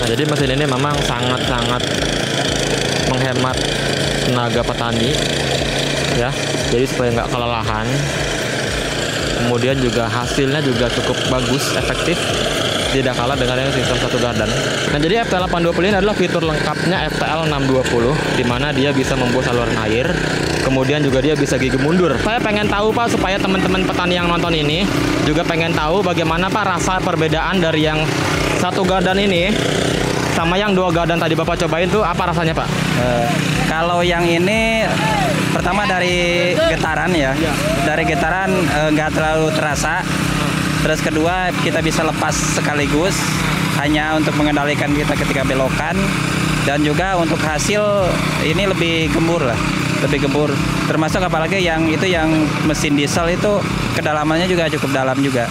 jadi mesin ini memang sangat-sangat menghemat tenaga petani ya, jadi supaya nggak kelelahan. Kemudian juga hasilnya juga cukup bagus, efektif, tidak kalah dengan yang sistem satu gardan. Nah, jadi FTL 820 ini adalah fitur lengkapnya FTL 620, di mana dia bisa membuat saluran air, kemudian juga dia bisa gigi mundur. Saya pengen tahu Pak, supaya teman-teman petani yang nonton ini juga pengen tahu bagaimana Pak rasa perbedaan dari yang satu gardan ini sama yang dua gardan tadi Bapak cobain tuh, apa rasanya Pak? Kalau yang ini pertama dari getaran ya, dari getaran nggak terlalu terasa. Terus kedua, kita bisa lepas sekaligus hanya untuk mengendalikan kita ketika belokan, dan juga untuk hasil ini lebih gembur lah, lebih gembur. Termasuk apalagi yang itu yang mesin diesel itu kedalamannya juga cukup dalam juga.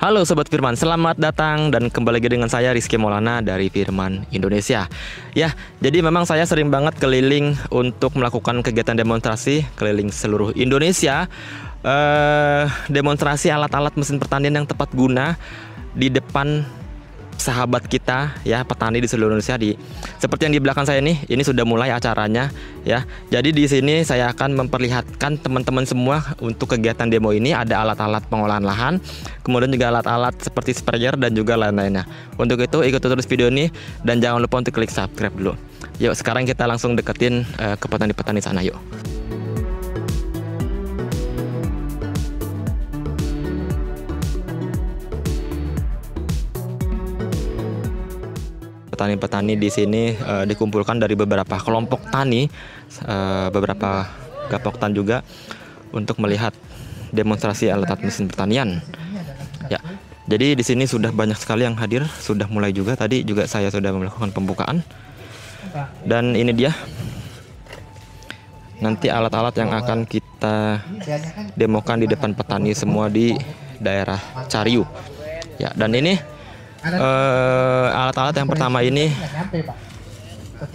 Halo Sobat Firman, selamat datang dan kembali lagi dengan saya Rizky Maulana dari Firman Indonesia. Ya, jadi memang saya sering banget keliling untuk melakukan kegiatan demonstrasi keliling seluruh Indonesia, demonstrasi alat-alat mesin pertanian yang tepat guna di depan sahabat kita ya, petani di seluruh Indonesia. Seperti yang di belakang saya ini sudah mulai acaranya ya. Jadi di sini saya akan memperlihatkan teman-teman semua untuk kegiatan demo ini. Ada alat-alat pengolahan lahan, kemudian juga alat-alat seperti sprayer dan juga lain-lainnya. Untuk itu ikuti terus video ini dan jangan lupa untuk klik subscribe dulu. Yuk sekarang kita langsung deketin ke petani-petani sana yuk. Petani-petani di sini dikumpulkan dari beberapa kelompok tani, beberapa gapoktan juga untuk melihat demonstrasi alat-alat mesin pertanian. Ya, jadi di sini sudah banyak sekali yang hadir, sudah mulai juga. Tadi juga saya sudah melakukan pembukaan. Dan ini dia nanti alat-alat yang akan kita demokan di depan petani semua di daerah Cariu. Ya, dan ini alat-alat yang pertama ini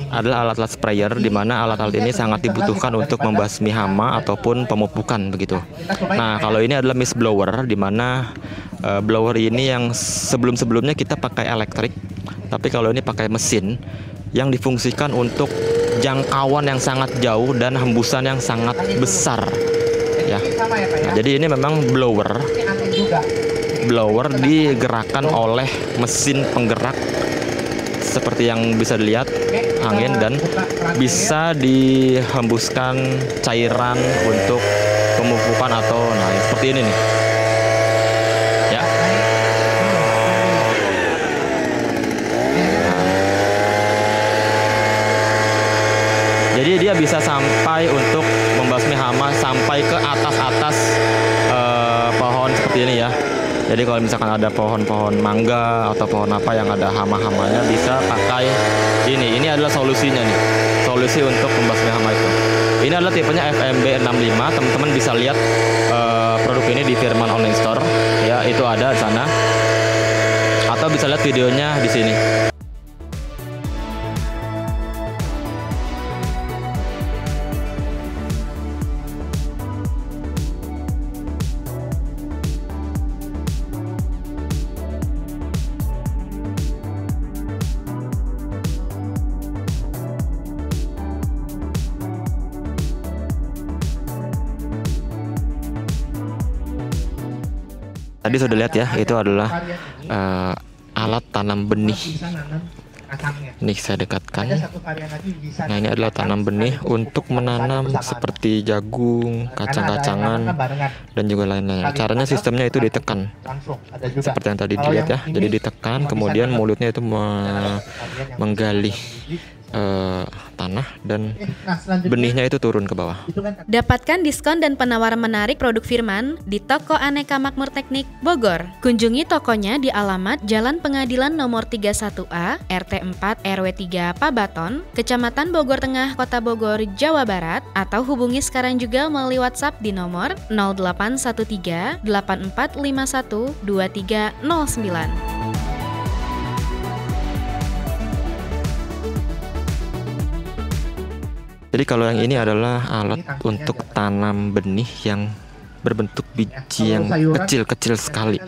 adalah alat-alat sprayer, di mana alat-alat ini sangat dibutuhkan untuk membasmi hama ataupun pemupukan begitu. Nah, kalau ini adalah mist blower, di mana blower ini yang sebelum-sebelumnya kita pakai elektrik, tapi kalau ini pakai mesin yang difungsikan untuk jangkauan yang sangat jauh dan hembusan yang sangat besar ya. Nah, jadi ini memang blower digerakkan oleh mesin penggerak seperti yang bisa dilihat, angin, dan bisa dihembuskan cairan untuk pemupukan atau seperti ini nih ya. Jadi dia bisa sampai untuk membasmi hama sampai ke atas pohon seperti ini ya. Jadi kalau misalkan ada pohon-pohon mangga atau pohon apa yang ada hama-hamanya, bisa pakai ini. Ini adalah solusinya nih, solusi untuk membasmi hama itu. Ini adalah tipenya FMB 65. Teman-teman bisa lihat produk ini di Firman Online Store ya, itu ada di sana. Atau bisa lihat videonya di sini. Tadi sudah lihat ya, itu adalah alat tanam benih kacangnya. Ini saya dekatkan. Ada satu varian lagi bisa Nah, ini adalah tanam benih untuk menanam seperti jagung, kacang-kacangan, dan juga lain-lain. Caranya sistemnya itu ditekan. langsung. Ada juga. Seperti yang tadi dilihat ya. Jadi ditekan, kemudian mulutnya itu menggali tanah dan benihnya itu turun ke bawah. Dapatkan diskon dan penawaran menarik produk Firman di toko Aneka Makmur Teknik Bogor. Kunjungi tokonya di alamat Jalan Pengadilan nomor 31A, RT 4 RW 3 Pabaton, Kecamatan Bogor Tengah, Kota Bogor, Jawa Barat, atau hubungi sekarang juga melalui WhatsApp di nomor 0813 8451 2309. Jadi kalau yang ini adalah alat untuk tanam benih yang berbentuk biji yang kecil-kecil sekali.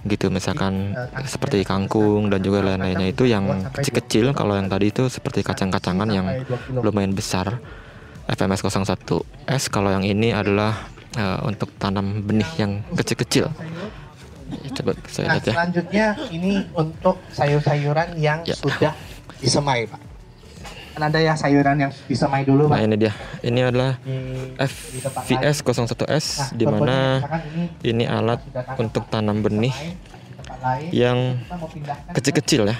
Gitu, misalkan seperti kangkung dan juga lain-lainnya itu yang kecil-kecil. Kalau yang tadi itu seperti kacang-kacangan yang lumayan besar, FMS 01S. Kalau yang ini adalah untuk tanam benih yang kecil-kecil. Coba saya lihat ya. Selanjutnya ini untuk sayur-sayuran yang sudah disemai, Pak. Kan ada ya sayuran yang disemai dulu, Pak. Nah, ini dia. Ini adalah FVS 01S, di mana ini alat untuk tanam benih yang kecil-kecil ya.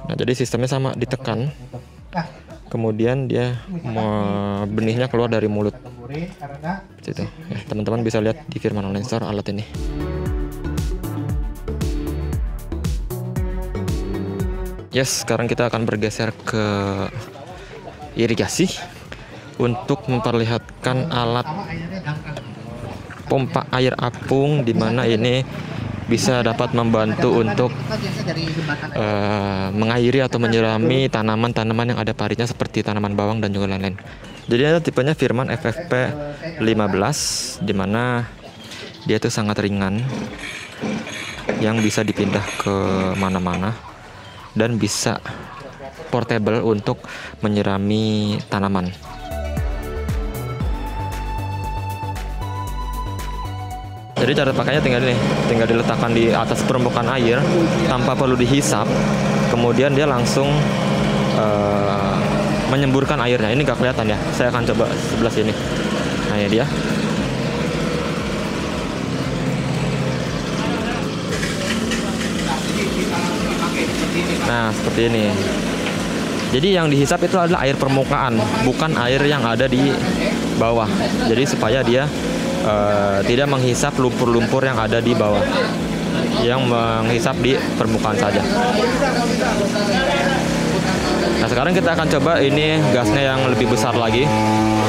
Nah, jadi sistemnya sama, ditekan. Kemudian dia benihnya keluar dari mulut. Situ. Ya, teman-teman bisa lihat di Firman Online Store alat ini. Yes, sekarang kita akan bergeser ke irigasi untuk memperlihatkan alat pompa air apung, di mana ini bisa dapat membantu untuk mengairi atau menyirami tanaman-tanaman yang ada parinya seperti tanaman bawang dan juga lain-lain. Jadi ada tipenya Firman FFP 15, di mana dia itu sangat ringan, yang bisa dipindah ke mana-mana dan bisa portable untuk menyirami tanaman. Jadi cara pakainya tinggal diletakkan di atas permukaan air tanpa perlu dihisap. Kemudian dia langsung menyemburkan airnya. Ini nggak kelihatan ya. Saya akan coba sebelah sini. Nah, ini dia. Nah, seperti ini. Jadi yang dihisap itu adalah air permukaan, bukan air yang ada di bawah. Jadi supaya dia tidak menghisap lumpur-lumpur yang ada di bawah, yang menghisap di permukaan saja. Nah, sekarang kita akan coba ini gasnya yang lebih besar lagi,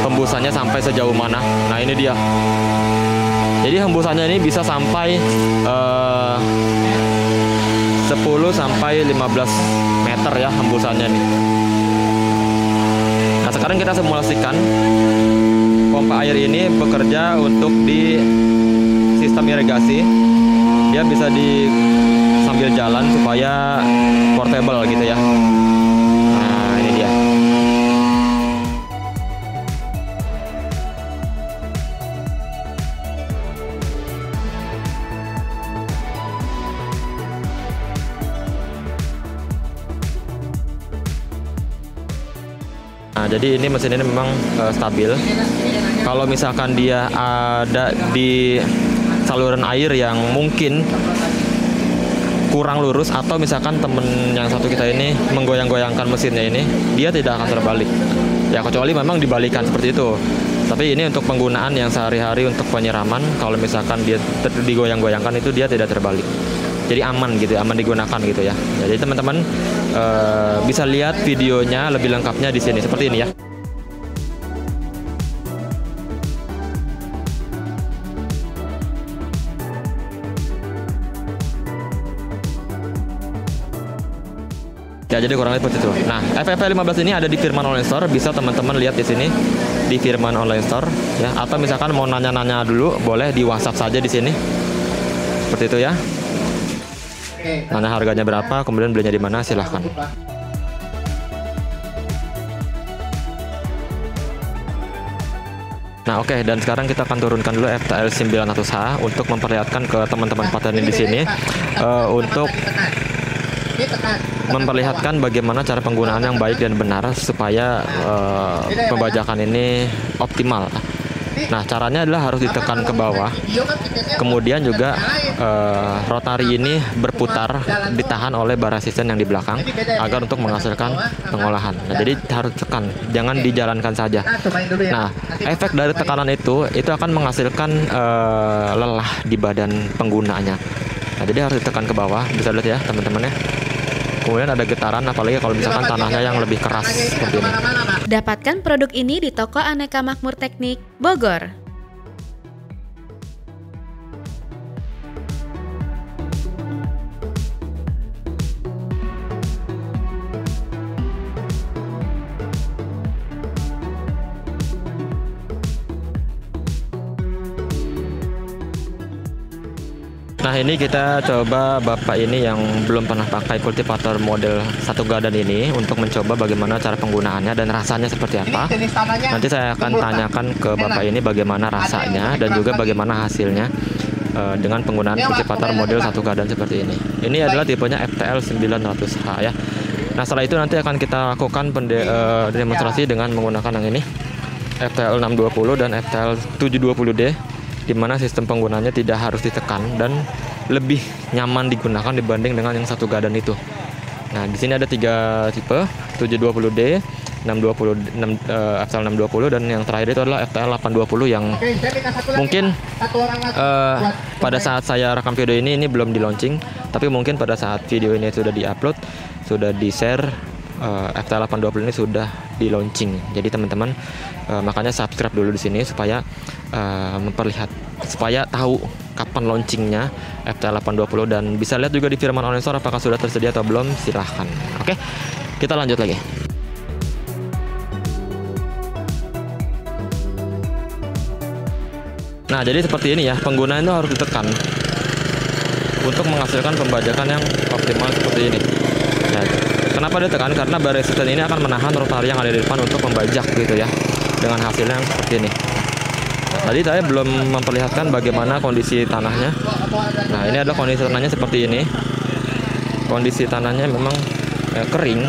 hembusannya sampai sejauh mana. Nah, ini dia. Jadi hembusannya ini bisa sampai 10 sampai 15 meter ya hembusannya nih. Nah, sekarang kita simulasikan pompa air ini bekerja untuk di sistem irigasi. Dia bisa di sambil jalan supaya portable gitu ya. Nah, ini dia. Nah, jadi ini mesin ini memang stabil. Kalau misalkan dia ada di saluran air yang mungkin kurang lurus, atau misalkan temen yang satu kita ini menggoyang-goyangkan mesinnya ini, dia tidak akan terbalik. Ya, kecuali memang dibalikan seperti itu. Tapi ini untuk penggunaan yang sehari-hari untuk penyiraman, kalau misalkan dia digoyang-goyangkan itu dia tidak terbalik. Jadi aman gitu, aman digunakan gitu ya. Jadi teman-teman bisa lihat videonya lebih lengkapnya di sini seperti ini ya. Ya, jadi kurang lebih seperti itu. Nah, FFP 15 ini ada di Firman Online Store, bisa teman-teman lihat di sini di Firman Online Store ya. Atau misalkan mau nanya-nanya dulu, boleh di WhatsApp saja di sini. Seperti itu ya. Nanya harganya berapa, kemudian belinya di mana, silahkan. Nah, oke, dan sekarang kita akan turunkan dulu FTL 900H untuk memperlihatkan ke teman-teman petani di sini untuk memperlihatkan bagaimana cara penggunaan yang baik dan benar supaya pembajakan ini optimal. Nah, caranya adalah harus ditekan ke bawah. Kemudian juga rotari ini berputar, ditahan oleh bar resisten yang di belakang agar untuk menghasilkan pengolahan. Nah, jadi harus tekan, jangan dijalankan saja. Nah, efek dari tekanan itu akan menghasilkan lelah di badan penggunanya. Nah, jadi harus ditekan ke bawah, bisa lihat ya teman-teman ya. Kemudian ada getaran, apalagi kalau misalkan tanahnya yang lebih keras seperti ini. Dapatkan produk ini di toko Aneka Makmur Teknik, Bogor. Nah, ini kita coba bapak ini yang belum pernah pakai kultivator model satu gardan ini untuk mencoba bagaimana cara penggunaannya dan rasanya seperti apa. Nanti saya akan tanyakan ke bapak ini bagaimana rasanya dan juga bagaimana hasilnya dengan penggunaan kultivator model satu gardan seperti ini. Ini adalah tipenya FTL 900H ya. Nah, setelah itu nanti akan kita lakukan demonstrasi dengan menggunakan yang ini, FTL 620 dan FTL 720D, di mana sistem penggunaannya tidak harus ditekan dan lebih nyaman digunakan dibanding dengan yang satu gardan itu. Nah, di sini ada 3 tipe, 720D, FTL 620 dan yang terakhir itu adalah FTL 820 yang mungkin pada saat saya rekam video ini belum di launching, tapi mungkin pada saat video ini sudah diupload, sudah di-share, FTL 820 ini sudah di launching. Jadi teman-teman makanya subscribe dulu di sini supaya supaya tahu kapan launchingnya FTL 820 dan bisa lihat juga di Firman Online Store apakah sudah tersedia atau belum. Silahkan. Oke, kita lanjut lagi. Nah, jadi seperti ini ya, penggunaan itu harus ditekan untuk menghasilkan pembajakan yang optimal seperti ini. Nah, kenapa ditekan? Karena bar resisten ini akan menahan rotari yang ada di depan untuk membajak gitu ya, dengan hasilnya yang seperti ini. Tadi saya belum memperlihatkan bagaimana kondisi tanahnya. Nah, ini adalah kondisi tanahnya seperti ini. Kondisi tanahnya memang kering,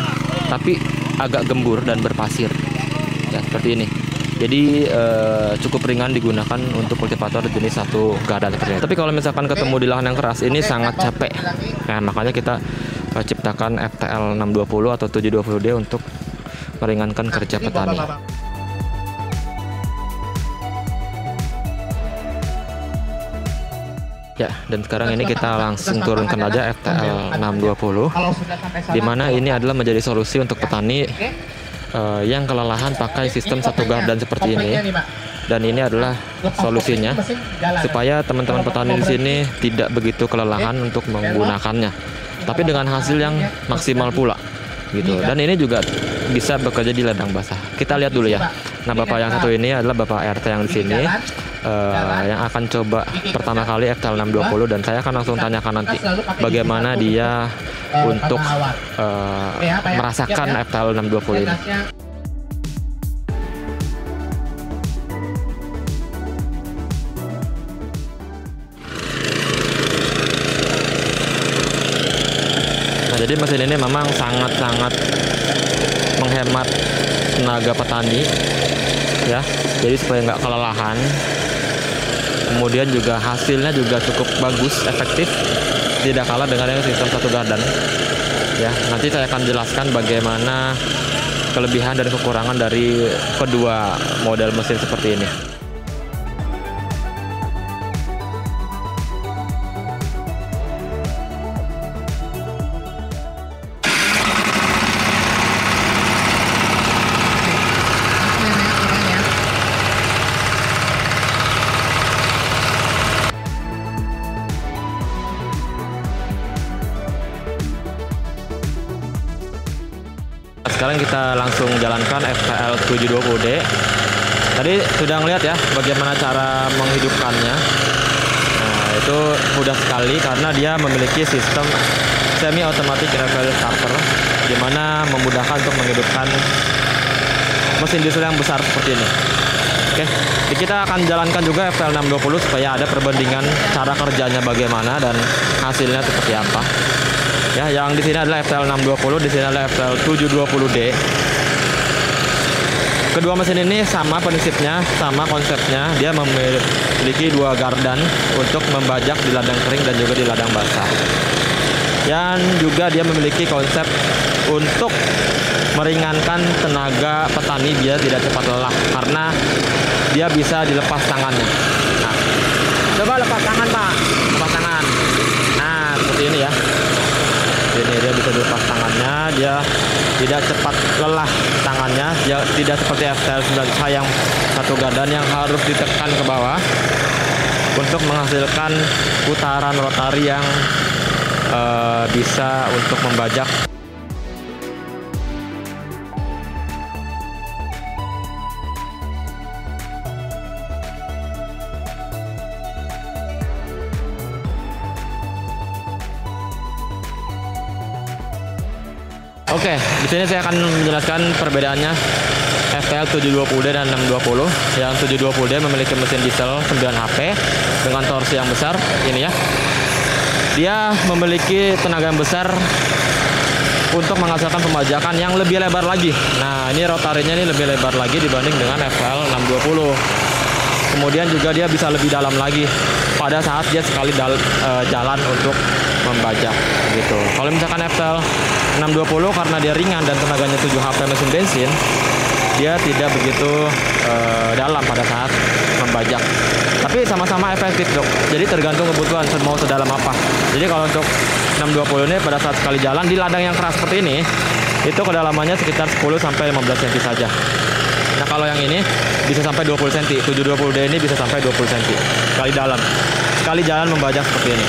tapi agak gembur dan berpasir. Ya, seperti ini. Jadi cukup ringan digunakan untuk kultivator jenis satu gardan seperti ini. Tapi kalau misalkan ketemu di lahan yang keras ini sangat capek. Nah, makanya kita ciptakan FTL 620 atau 720D untuk meringankan kerja petani. Ya, dan sekarang ini kita langsung turunkan aja FTL 620, di mana ini adalah menjadi solusi untuk petani yang kelelahan pakai sistem satu gardan seperti ini. Dan ini adalah solusinya supaya teman-teman petani di sini tidak begitu kelelahan untuk menggunakannya, tapi dengan hasil yang maksimal pula gitu. Dan ini juga bisa bekerja di ladang basah. Kita lihat dulu ya. Nah, bapak yang satu ini adalah bapak RT yang di sini yang akan coba pertama kali FTL 620, dan saya akan langsung tanyakan nanti bagaimana dia untuk merasakan FTL 620 ini. Nah, jadi mesin ini memang sangat-sangat menghemat tenaga petani ya, jadi supaya nggak kelelahan. Kemudian juga hasilnya juga cukup bagus, efektif, tidak kalah dengan yang sistem satu gardan ya. Nanti saya akan jelaskan bagaimana kelebihan dan kekurangan dari kedua model mesin seperti ini. Sekarang kita langsung jalankan FTL 720D. Tadi sudah ngeliat ya bagaimana cara menghidupkannya. Nah, itu mudah sekali karena dia memiliki sistem semi automatic reverse starter, di mana memudahkan untuk menghidupkan mesin diesel yang besar seperti ini. Oke, kita akan jalankan juga FTL 620 supaya ada perbandingan cara kerjanya bagaimana dan hasilnya seperti apa. Ya, yang di sini adalah FTL 620, di sini adalah FTL 720D. Kedua mesin ini sama prinsipnya, sama konsepnya. Dia memiliki dua gardan untuk membajak di ladang kering dan juga di ladang basah. Dan juga dia memiliki konsep untuk meringankan tenaga petani biar tidak cepat lelah karena dia bisa dilepas tangannya. Nah, coba lepas tangan Pak, lepas tangan. Nah, seperti ini ya. Ini dia bisa dilepas tangannya, dia tidak cepat lelah tangannya, dia tidak seperti FTL 9H yang satu gardan yang harus ditekan ke bawah untuk menghasilkan putaran rotari yang bisa untuk membajak. Oke, di sini saya akan menjelaskan perbedaannya FTL 720D dan 620. Yang 720D memiliki mesin diesel 9 HP dengan torsi yang besar, ini ya. Dia memiliki tenaga yang besar untuk menghasilkan pembajakan yang lebih lebar lagi. Nah, ini rotarinya ini lebih lebar lagi dibanding dengan FTL 620. Kemudian juga dia bisa lebih dalam lagi pada saat dia sekali jalan untuk membajak gitu. Kalau misalkan FTL 620 karena dia ringan dan tenaganya 7 HP mesin bensin, dia tidak begitu dalam pada saat membajak. Tapi sama-sama efektif dok. Jadi tergantung kebutuhan mau sedalam apa. Jadi kalau untuk 620 ini pada saat sekali jalan di ladang yang keras seperti ini, itu kedalamannya sekitar 10 sampai 15 cm saja. Nah kalau yang ini bisa sampai 20 cm. 720D ini bisa sampai 20 cm sekali dalam. Sekali jalan membajak seperti ini.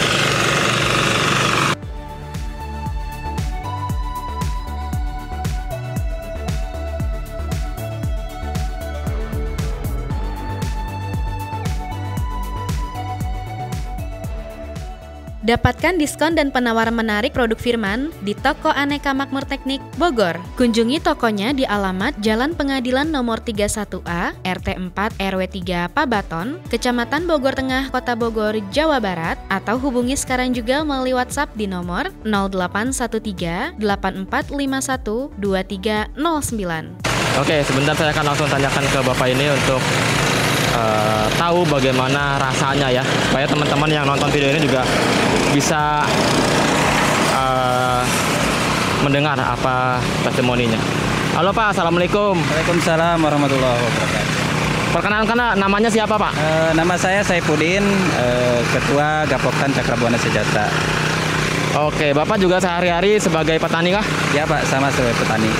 Dapatkan diskon dan penawaran menarik produk Firman di Toko Aneka Makmur Teknik, Bogor. Kunjungi tokonya di alamat Jalan Pengadilan nomor 31A, RT 4 RW 3 Pabaton, Kecamatan Bogor Tengah, Kota Bogor, Jawa Barat, atau hubungi sekarang juga melalui WhatsApp di nomor 0813 8451 2309. Oke, sebentar saya akan langsung tanyakan ke Bapak ini untuk tahu bagaimana rasanya ya, supaya teman-teman yang nonton video ini juga bisa mendengar apa testimoninya. Halo Pak, Assalamualaikum. Waalaikumsalam warahmatullahi wabarakatuh. Perkenalkan namanya siapa Pak? Nama saya Saifuddin, Ketua Gapoktan Cakrabuana Sejahtera. Oke, Bapak juga sehari-hari sebagai petani kah? Ya Pak, sama sebagai petani.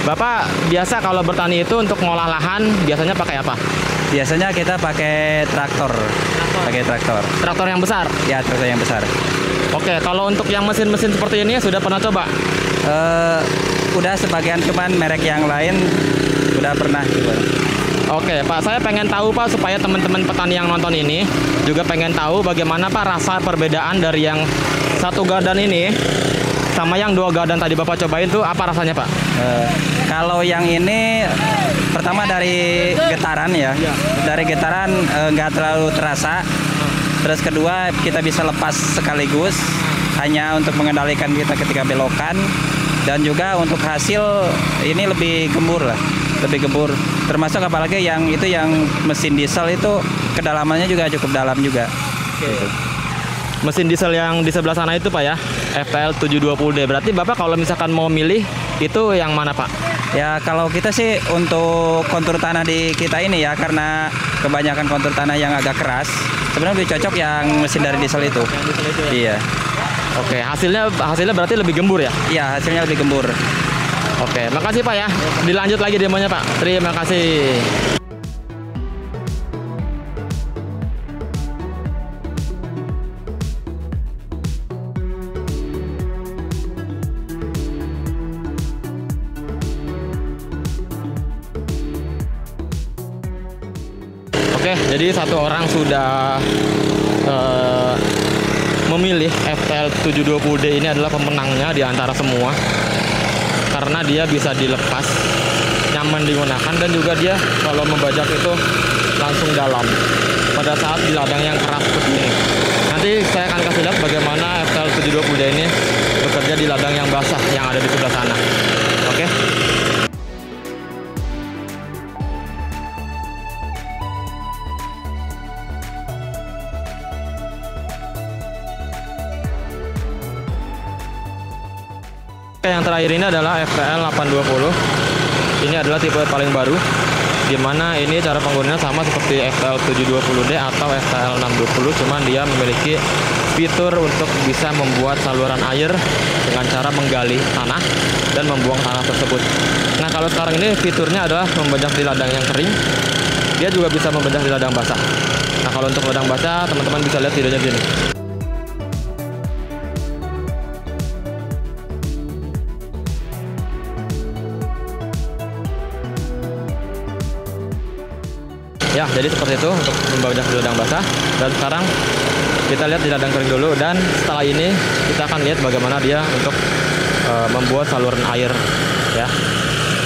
Bapak biasa kalau bertani itu untuk ngolah lahan biasanya pakai apa? Biasanya kita pakai traktor. Pakai traktor. Traktor yang besar? Ya, traktor yang besar. Oke, kalau untuk yang mesin-mesin seperti ini sudah pernah coba? Udah sebagian, cuman merek yang lain udah pernah gitu. Oke Pak, saya pengen tahu Pak, supaya teman-teman petani yang nonton ini juga pengen tahu bagaimana Pak rasa perbedaan dari yang satu gardan ini sama yang dua gardan tadi Bapak cobain tuh apa rasanya Pak? Kalau yang ini pertama dari getaran ya, dari getaran nggak terlalu terasa. Terus kedua kita bisa lepas sekaligus hanya untuk mengendalikan kita ketika belokan, dan juga untuk hasil ini lebih gembur lah, lebih gembur. Termasuk apalagi yang itu yang mesin diesel itu kedalamannya juga cukup dalam juga. Gitu. Mesin diesel yang di sebelah sana itu Pak ya, FTL 720D. Berarti Bapak kalau misalkan mau milih itu yang mana Pak? Ya kalau kita sih untuk kontur tanah di kita ini ya, karena kebanyakan kontur tanah yang agak keras, sebenarnya lebih cocok yang mesin dari diesel itu. Iya. Oke, hasilnya berarti lebih gembur ya? Iya, hasilnya lebih gembur. Oke, makasih Pak ya. Dilanjut lagi demonya Pak. Terima kasih. Oke, jadi satu orang sudah memilih FTL 720D ini adalah pemenangnya di antara semua, karena dia bisa dilepas, nyaman digunakan, dan juga dia kalau membajak itu langsung dalam pada saat di ladang yang keras seperti ini. Nanti saya akan kasih lihat bagaimana FTL 720D ini bekerja hanya di ladang yang basah yang ada di sebelah sana. Oke. Yang terakhir ini adalah FTL 820. Ini adalah tipe paling baru, di mana ini cara penggunaannya sama seperti FTL 720D atau FTL 620, cuman dia memiliki fitur untuk bisa membuat saluran air dengan cara menggali tanah dan membuang tanah tersebut. Nah, kalau sekarang ini fiturnya adalah membajak di ladang yang kering, dia juga bisa membajak di ladang basah. Nah, kalau untuk ladang basah, teman-teman bisa lihat videonya di sini. Ya, jadi seperti itu untuk membajak di ladang basah. Dan sekarang kita lihat di ladang kering dulu, dan setelah ini kita akan lihat bagaimana dia untuk membuat saluran air, ya.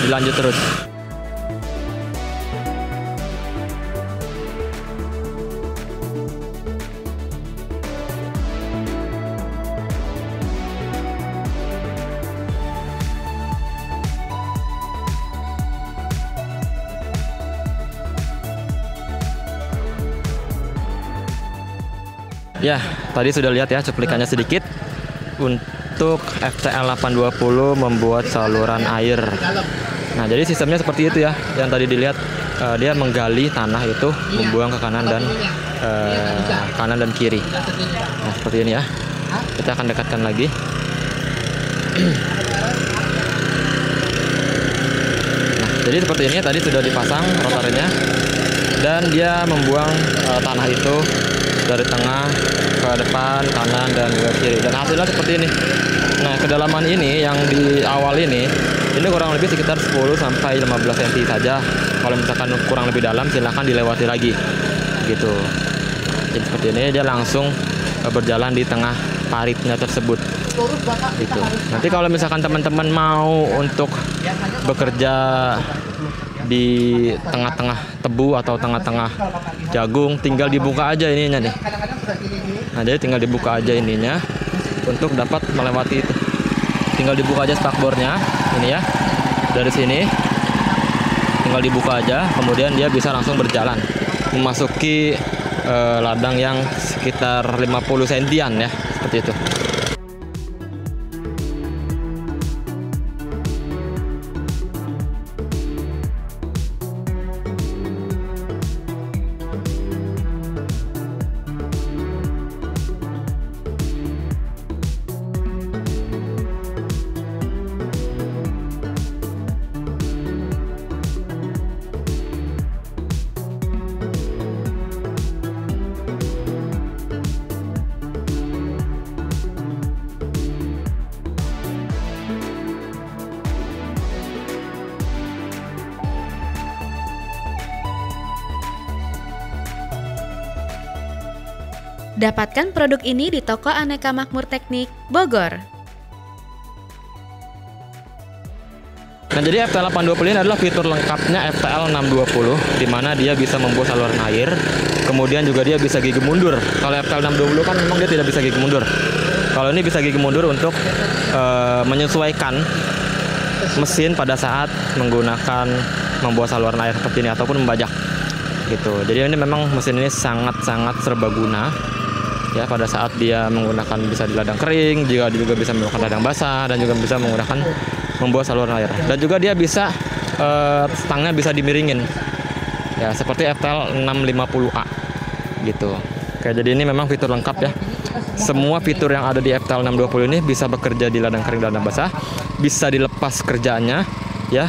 Dilanjut terus. Ya, tadi sudah lihat ya cuplikannya sedikit untuk FTL 820 membuat saluran air. Nah, jadi sistemnya seperti itu ya. Yang tadi dilihat dia menggali tanah itu, membuang ke kanan dan kiri. Nah, seperti ini ya. Kita akan dekatkan lagi. Nah, jadi seperti ini tadi sudah dipasang rotornya, dan dia membuang tanah itu dari tengah ke depan, kanan, dan ke kiri. Dan hasilnya seperti ini. Nah, kedalaman ini yang di awal ini kurang lebih sekitar 10-15 cm saja. Kalau misalkan kurang lebih dalam, silahkan dilewati lagi. Gitu. Jadi seperti ini, dia langsung berjalan di tengah paritnya tersebut. Gitu. Nanti kalau misalkan teman-teman mau untuk bekerja di tengah-tengah tebu atau tengah-tengah jagung, tinggal dibuka aja ininya nih. Nah, jadi tinggal dibuka aja ininya untuk dapat melewati itu. Tinggal dibuka aja spakbornya ini ya. Dari sini tinggal dibuka aja, kemudian dia bisa langsung berjalan memasuki ladang yang sekitar 50 sentian ya, seperti itu. Dapatkan produk ini di toko Aneka Makmur Teknik, Bogor. Nah, jadi FTL 820 ini adalah fitur lengkapnya FTL 620, di mana dia bisa membuat saluran air, kemudian juga dia bisa gigi mundur. Kalau FTL 620 kan memang dia tidak bisa gigi mundur. Kalau ini bisa gigi mundur untuk menyesuaikan mesin pada saat menggunakan membuat saluran air seperti ini ataupun membajak. Gitu. Jadi ini memang mesin ini sangat-sangat serbaguna. Ya, pada saat dia menggunakan bisa di ladang kering, juga bisa menggunakan ladang basah, dan juga bisa menggunakan membuat saluran air. Dan juga dia bisa stangnya bisa dimiringin. Ya, seperti FTL 650A gitu. Oke, jadi ini memang fitur lengkap ya. Semua fitur yang ada di FTL 620 ini bisa bekerja di ladang kering dan ladang basah, bisa dilepas kerjaannya ya,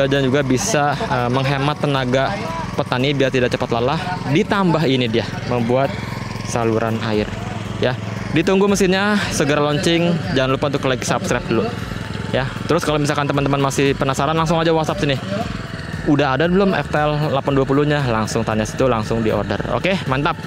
dan juga bisa menghemat tenaga petani biar tidak cepat lelah. Ditambah ini dia membuat saluran air ya. Ditunggu mesinnya segera launching, jangan lupa untuk like, subscribe dulu ya. Terus kalau misalkan teman-teman masih penasaran, langsung aja WhatsApp sini, udah ada belum FTL 820 nya, langsung tanya situ, langsung di order. Oke, mantap.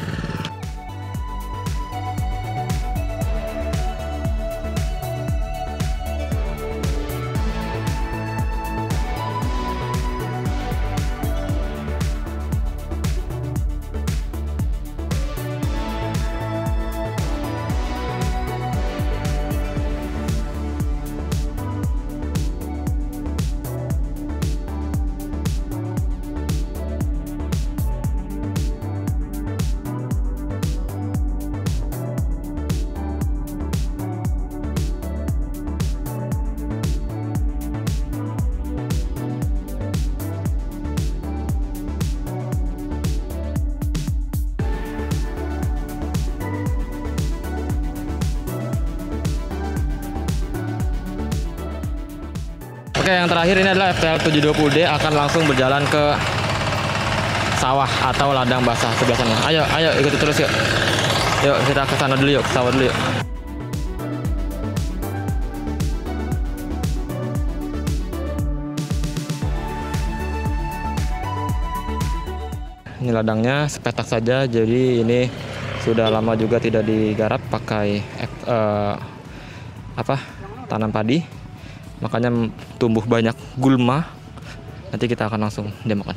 Oke, yang terakhir ini adalah FTL 720D akan langsung berjalan ke sawah atau ladang basah sebelah sana. Ayo ikuti terus yuk. Yuk kita ke sana dulu yuk, ke sawah dulu yuk. Ini ladangnya sepetak saja, jadi ini sudah lama juga tidak digarap pakai tanam padi, makanya tumbuh banyak gulma. Nanti kita akan langsung dimakan.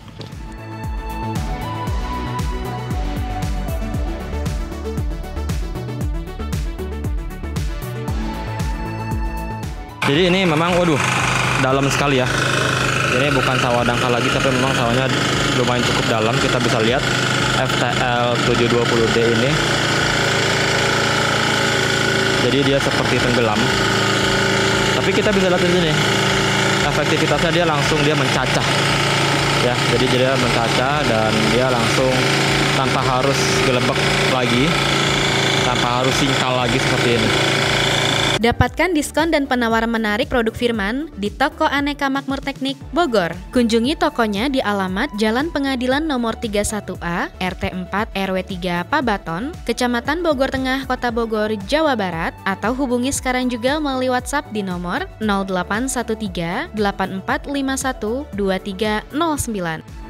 Jadi ini memang, waduh, dalam sekali ya. Ini bukan sawah dangkal lagi, tapi memang sawahnya lumayan cukup dalam. Kita bisa lihat FTL 720D ini. Jadi dia seperti tenggelam. Tapi kita bisa lihat di sini, efektivitasnya dia mencacah. Ya, jadi dia mencacah dan dia langsung tanpa harus gelebek lagi, tanpa harus singkal lagi seperti ini. Dapatkan diskon dan penawaran menarik produk Firman di Toko Aneka Makmur Teknik, Bogor. Kunjungi tokonya di alamat Jalan Pengadilan nomor 31A, RT 4 RW 3 Pabaton, Kecamatan Bogor Tengah, Kota Bogor, Jawa Barat, atau hubungi sekarang juga melalui WhatsApp di nomor 0813 8451 2309.